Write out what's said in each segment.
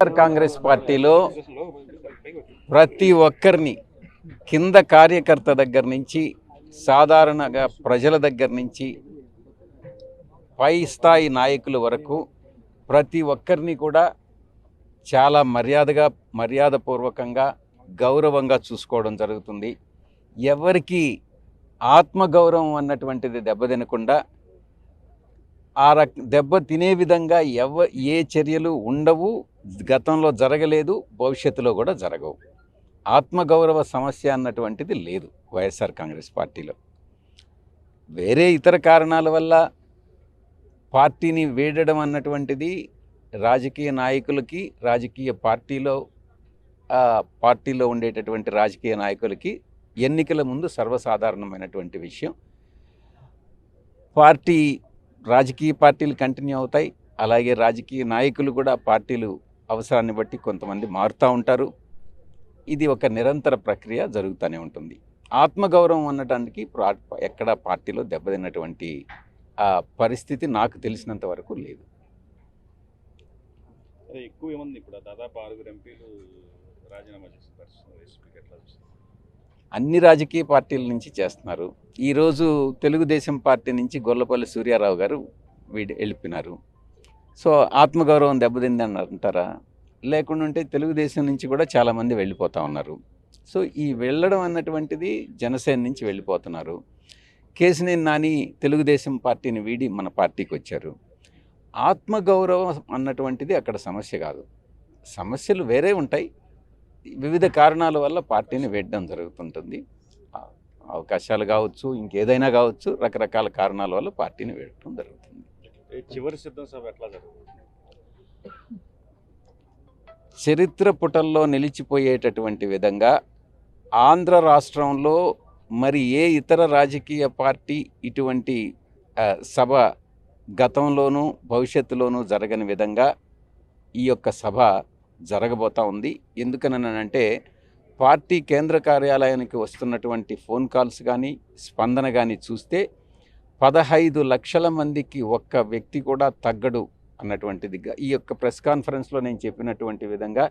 వైఎస్ఆర్ కాంగ్రెస్ పార్టీలో ప్రతి ఒక్కరిని కింద కార్యకర్త దగ్గర నుంచి సాధారణంగా ప్రజల దగ్గర నుంచి పై స్థాయి నాయకుల వరకు ప్రతి ఒక్కరిని కూడా చాలా మర్యాదపూర్వకంగా గౌరవంగా చూసుకోవడం జరుగుతుంది. ఎవరికి ఆత్మగౌరవం అన్నటువంటిది దెబ్బతినకుండా దెబ్బ తినే విధంగా ఏ చర్యలు ఉండవు, గతంలో జరగలేదు, భవిష్యత్తులో కూడా జరగవు. ఆత్మగౌరవ సమస్య అన్నటువంటిది లేదు వైఎస్ఆర్ కాంగ్రెస్ పార్టీలో. వేరే ఇతర కారణాల వల్ల పార్టీని వీడడం అన్నటువంటిది రాజకీయ నాయకులకి, రాజకీయ పార్టీలో ఉండేటటువంటి రాజకీయ నాయకులకి ఎన్నికల ముందు సర్వసాధారణమైనటువంటి విషయం. రాజకీయ పార్టీలు కంటిన్యూ అవుతాయి. అలాగే రాజకీయ నాయకులు కూడా పార్టీలు అవసరాన్ని బట్టి కొంతమంది మారుతూ ఉంటారు. ఇది ఒక నిరంతర ప్రక్రియ జరుగుతూనే ఉంటుంది. ఆత్మగౌరవం అనడానికి ఎక్కడ పార్టీలో దెబ్బతిన్నటువంటి పరిస్థితి నాకు తెలిసినంత వరకు లేదు. ఎక్కువ ఏముంది ఇప్పుడు దాదాపు 6 ఎంపీలు రాజీనామా చేసిన పరిస్థితి ఎట్లా చూస్తారు? అన్ని రాజకీయ పార్టీల నుంచి చేస్తున్నారు. ఈరోజు తెలుగుదేశం పార్టీ నుంచి గొల్లపల్లి సూర్యారావు గారు వెళ్ళిపోయినారు. సో ఆత్మగౌరవం దెబ్బతిందని అంటారా? లేకుండా ఉంటే తెలుగుదేశం నుంచి కూడా చాలామంది వెళ్ళిపోతూ ఉన్నారు. సో ఈ వెళ్ళడం అన్నటువంటిది జనసేన నుంచి వెళ్ళిపోతున్నారు. కేశినేని నాని తెలుగుదేశం పార్టీని వీడి మన పార్టీకి వచ్చారు. ఆత్మగౌరవం అన్నటువంటిది అక్కడ సమస్య కాదు. సమస్యలు వేరే ఉంటాయి. వివిధ కారణాల వల్ల పార్టీని వేయడం జరుగుతుంటుంది. అవకాశాలు కావచ్చు, ఇంకేదైనా కావచ్చు, రకరకాల కారణాల వల్ల పార్టీని వేయడం జరుగుతుంది. చివరి సిద్ధం సభ ఎట్లా జరుగుతుంది? చరిత్ర పుటల్లో నిలిచిపోయేటటువంటి విధంగా ఆంధ్ర రాష్ట్రంలో మరి ఏ ఇతర రాజకీయ పార్టీ ఇటువంటి సభ గతంలోనూ భవిష్యత్తులోనూ జరగని విధంగా ఈ యొక్క సభ జరగబోతూ ఉంది. ఎందుకనంటే పార్టీ కేంద్ర కార్యాలయానికి వస్తున్నటువంటి ఫోన్ కాల్స్ కానీ స్పందన కానీ చూస్తే 15 లక్షల మందికి ఒక్క వ్యక్తి కూడా తగ్గడు అన్నటువంటిది. ఈ యొక్క ప్రెస్ కాన్ఫరెన్స్లో నేను చెప్పినటువంటి విధంగా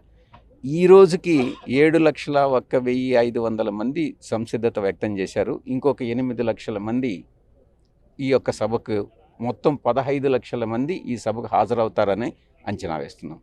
ఈ రోజుకి 7,01,500 మంది సంసిద్ధత వ్యక్తం చేశారు. ఇంకొక 8 లక్షల మంది ఈ యొక్క సభకు, మొత్తం 15 లక్షల మంది ఈ సభకు హాజరవుతారని అంచనా వేస్తున్నాం.